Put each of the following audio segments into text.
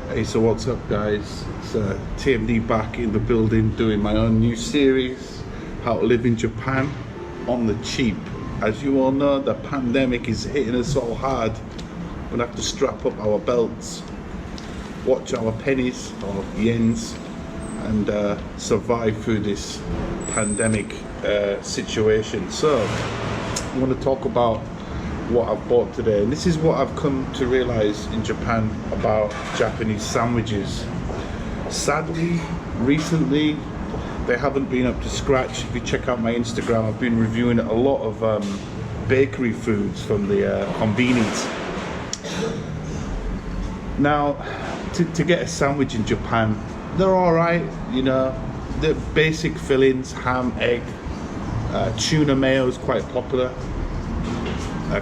Hey, so what's up guys? It's TMD back in the building doing my own new series, How to Live in Japan on the Cheap. As you all know, the pandemic is hitting us all hard. We're gonna have to strap up our belts, watch our pennies or yens, and survive through this pandemic situation. So I want to talk about what I've bought today, and this is what I've come to realize in Japan about Japanese sandwiches. Sadly, recently they haven't been up to scratch. If you check out my Instagram, I've been reviewing a lot of bakery foods from the convenience. Now, to get a sandwich in Japan, they're all right, you know. The basic fillings, ham, egg, tuna mayo is quite popular.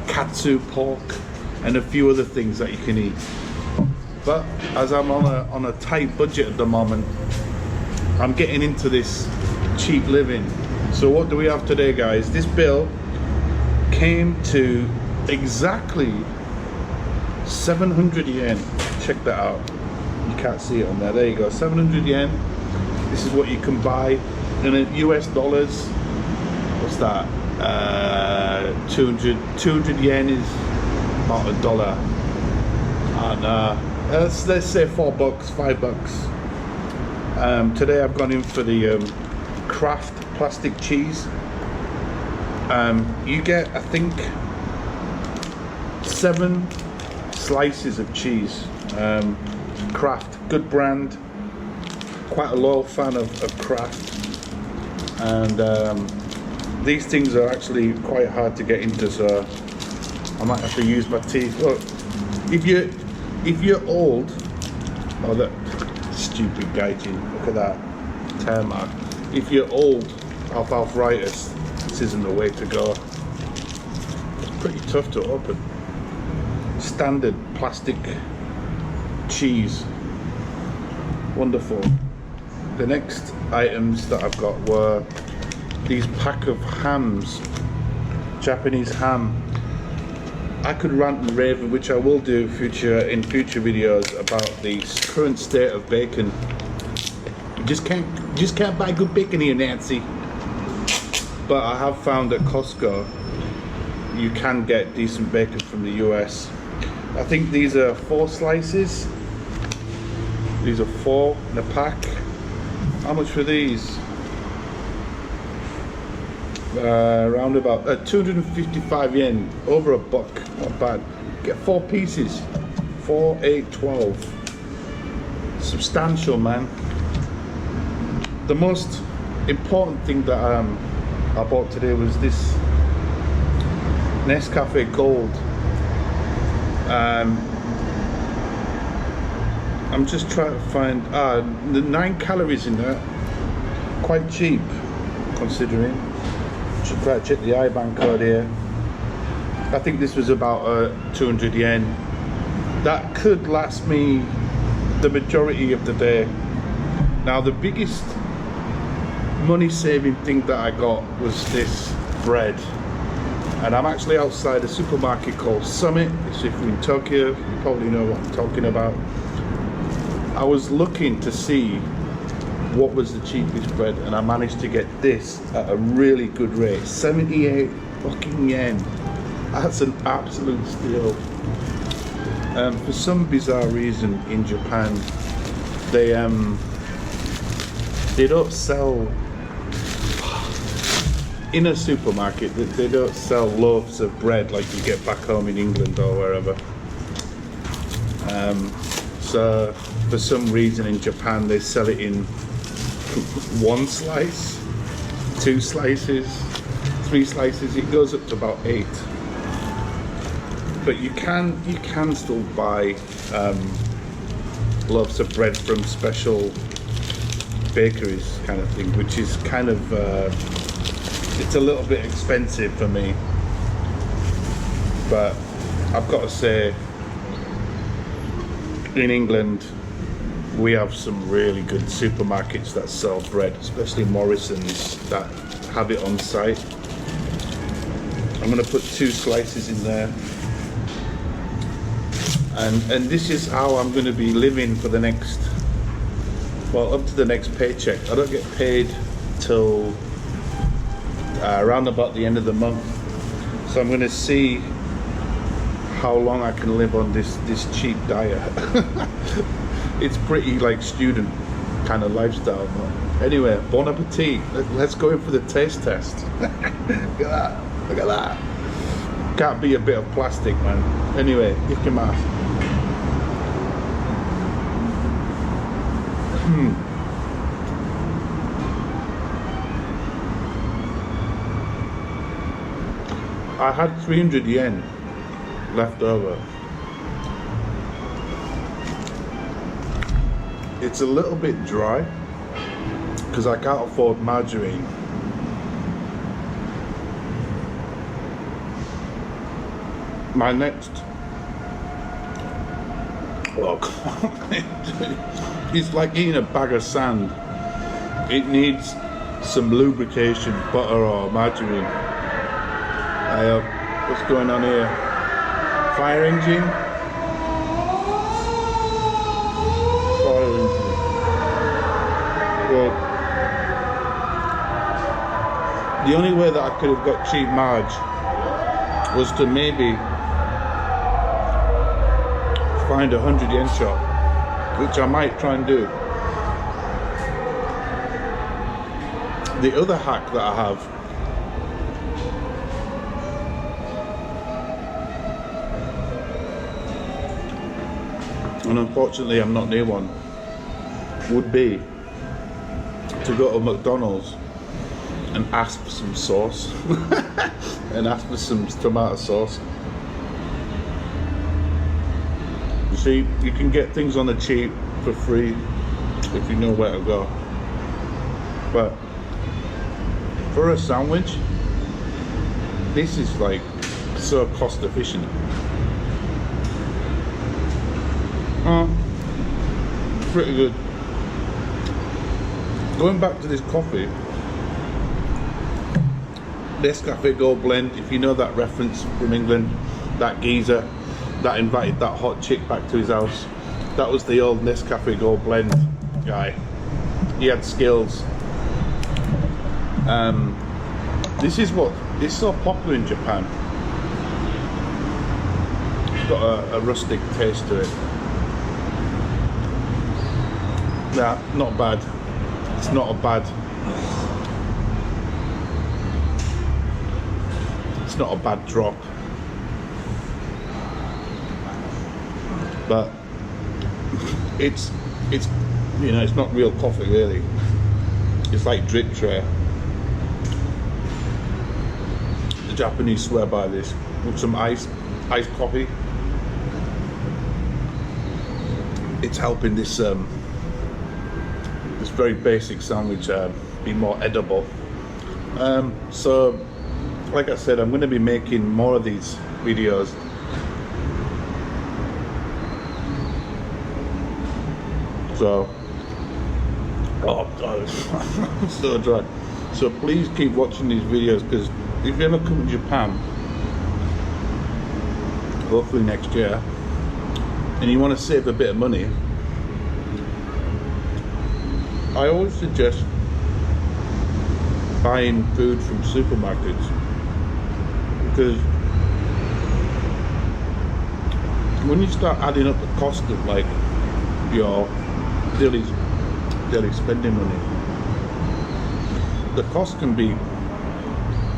Katsu pork, and a few other things that you can eat. But as I'm on a tight budget at the moment, I'm getting into this cheap living. So what do we have today, guys? This bill came to exactly 700 yen. Check that out. You can't see it on there. There you go, 700 yen. This is what you can buy in US dollars. What's that? 200 yen is about $1, and let's say $4, $5. Today I've gone in for the Kraft plastic cheese. You get, I think, 7 slices of cheese. Kraft, good brand. Quite a loyal fan of Kraft, and these things are actually quite hard to get into, so I might have to use my teeth. Look, if you're old, oh, that stupid gaijin, look at that tear mark. If you're old of arthritis, this isn't the way to go. It's pretty tough to open. Standard plastic cheese, wonderful. The next items that I've got were these pack of hams, Japanese ham. I could rant and rave, which I will do in future videos, about the current state of bacon. You just can't buy good bacon here, Nancy. But I have found at Costco you can get decent bacon from the US. I think these are 4 slices. These are 4 in a pack. How much for these? Around about 255 yen, over $1, not bad. Get 4 pieces, 4, 8, 12. Substantial, man. The most important thing that I bought today was this Nescafe Gold. I'm just trying to find the 9 calories in there. Quite cheap, considering. Should try to check the IBAN code here. I think this was about 200 yen. That could last me the majority of the day. Now, the biggest money saving thing that I got was this bread. And I'm actually outside a supermarket called Summit. If you're in Tokyo, you probably know what I'm talking about. I was looking to see what was the cheapest bread, and I managed to get this at a really good rate, 78 fucking yen. That's an absolute steal. For some bizarre reason in Japan, they don't sell in a supermarket. They don't sell loaves of bread like you get back home in England or wherever. So for some reason in Japan they sell it in 1 slice, 2 slices, 3 slices. It goes up to about 8. But you can still buy loaves of bread from special bakeries, kind of thing, which is kind of it's a little bit expensive for me. But I've got to say, in England, we have some really good supermarkets that sell bread, especially Morrison's, that have it on site. I'm going to put 2 slices in there. And this is how I'm going to be living for the next, well, up to the next paycheck. I don't get paid till around about the end of the month, so I'm going to see how long I can live on this cheap diet. It's pretty like student kind of lifestyle, but anyway, bon appetit. Let's go in for the taste test. Look at that, look at that. Can't be a bit of plastic, man. Anyway, give him ass. I had 300 yen left over. It's a little bit dry because I can't afford margarine. My next, oh, it's like eating a bag of sand. It needs some lubrication, butter or margarine. What's going on here? Fire engine? Fire engine. Well, the only way that I could have got cheap marge was to maybe find a 100 yen shop, which I might try and do. The other hack that I have, and unfortunately I'm not near one, would be to go to McDonald's and ask for some sauce and ask for some tomato sauce. You see, you can get things on the cheap for free if you know where to go, but for a sandwich, this is like so cost efficient. Pretty good. Going back to this coffee, Nescafe Gold Blend, if you know that reference from England, that geezer that invited that hot chick back to his house, that was the old Nescafe Gold Blend guy. He had skills. This is so popular in Japan. It's got a rustic taste to it. Nah, not bad. It's not a bad. It's not a bad drop. But it's you know, it's not real coffee really. It's like drip tray. The Japanese swear by this. With some iced coffee, it's helping this this very basic sandwich be more edible. So like I said, I'm going to be making more of these videos. So, oh god, it's so dry. So please keep watching these videos, because if you ever come to Japan, hopefully next year, and you want to save a bit of money, I always suggest buying food from supermarkets, because when you start adding up the cost of like your daily spending money, the cost can be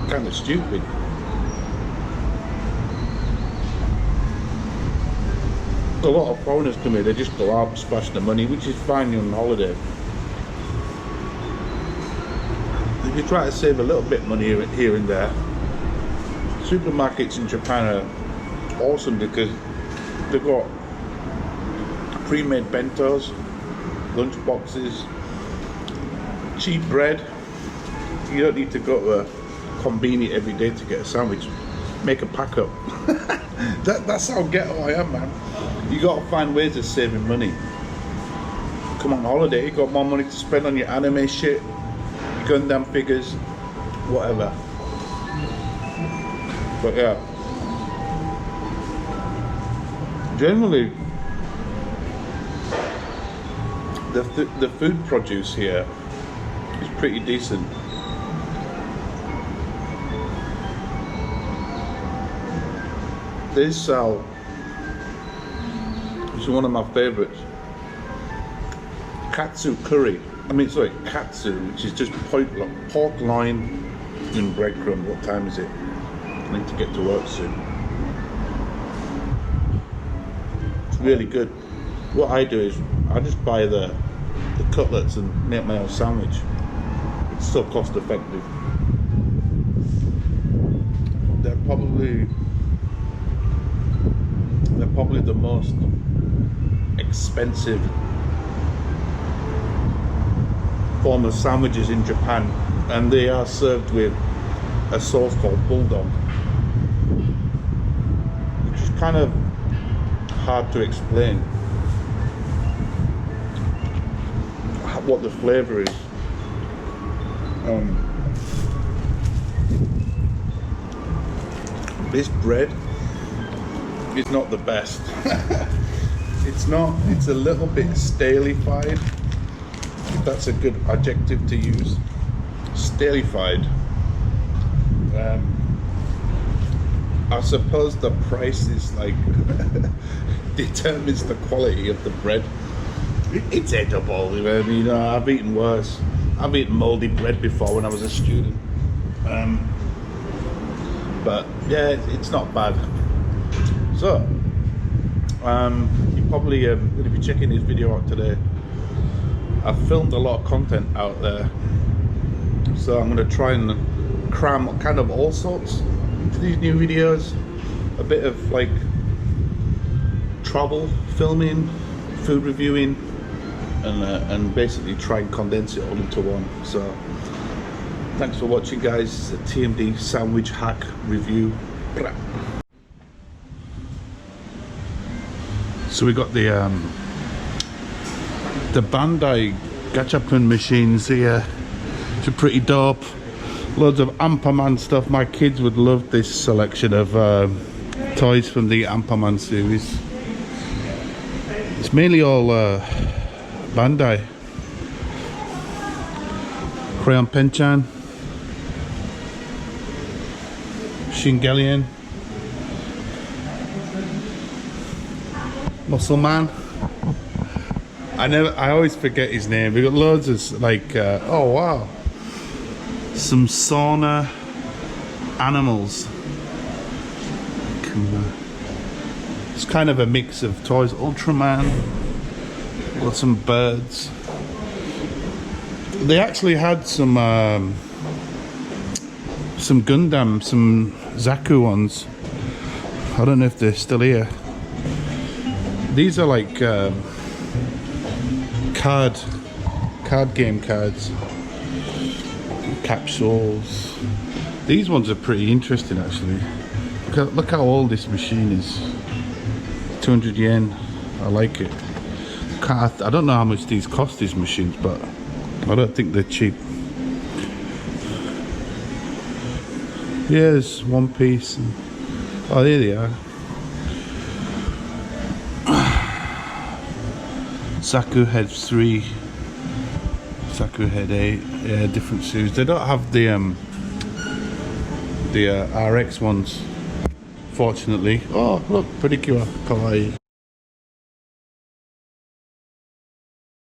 kind of stupid. A lot of foreigners come here, they just go out and splash the money, which is fine on holiday. If you try to save a little bit of money here and there, supermarkets in Japan are awesome because they've got pre-made bentos, lunch boxes, cheap bread. You don't need to go to a convenience every day to get a sandwich. Make a pack up. That's how ghetto I am, man. You gotta find ways of saving money. Come on holiday, you got more money to spend on your anime shit, your Gundam figures, whatever. But yeah, generally, the food produce here is pretty decent. This sal is one of my favorites. Katsu curry. Katsu, which is just pork loin and breadcrumb. What time is it? I need to get to work soon. It's really good. What I do is I just buy the cutlets and make my own sandwich. It's so cost effective. They're probably the most expensive form of sandwiches in Japan, and they are served with a sauce called bulldog, which is kind of hard to explain what the flavor is. This bread is not the best. It's a little bit stalified, if that's a good adjective to use. Stalified. I suppose the price is like determines the quality of the bread. It's edible. You know, I've eaten worse. I've eaten moldy bread before when I was a student. But yeah, it's not bad. So, you probably going to be checking this video out today. I've filmed a lot of content out there, so I'm going to try and cram kind of all sorts into these new videos. A bit of like travel filming, food reviewing, and basically try and condense it all into one. So thanks for watching, guys. It's a TMD sandwich hack review. So we got the Bandai gachapon machines here, which are pretty dope. Loads of Amperman stuff. My kids would love this selection of toys from the Amperman series. It's mainly all Bandai. Crayon Penchan, Shingelian, Muscle Man. I always forget his name. We got loads of like oh wow, some sauna animals. It's kind of a mix of toys. Ultraman. Got some birds. They actually had some Gundam, some Zaku ones. I don't know if they're still here. These are like card game cards, capsules. These ones are pretty interesting actually. Look how old this machine is. 200 yen. I like it. I don't know how much these cost, these machines, but I don't think they're cheap. Yeah, there's One Piece. Oh, there they are. Saku Head 3, Saku Head 8. Yeah, different series. They don't have the RX ones, fortunately. Oh, look, pretty cool, kawaii.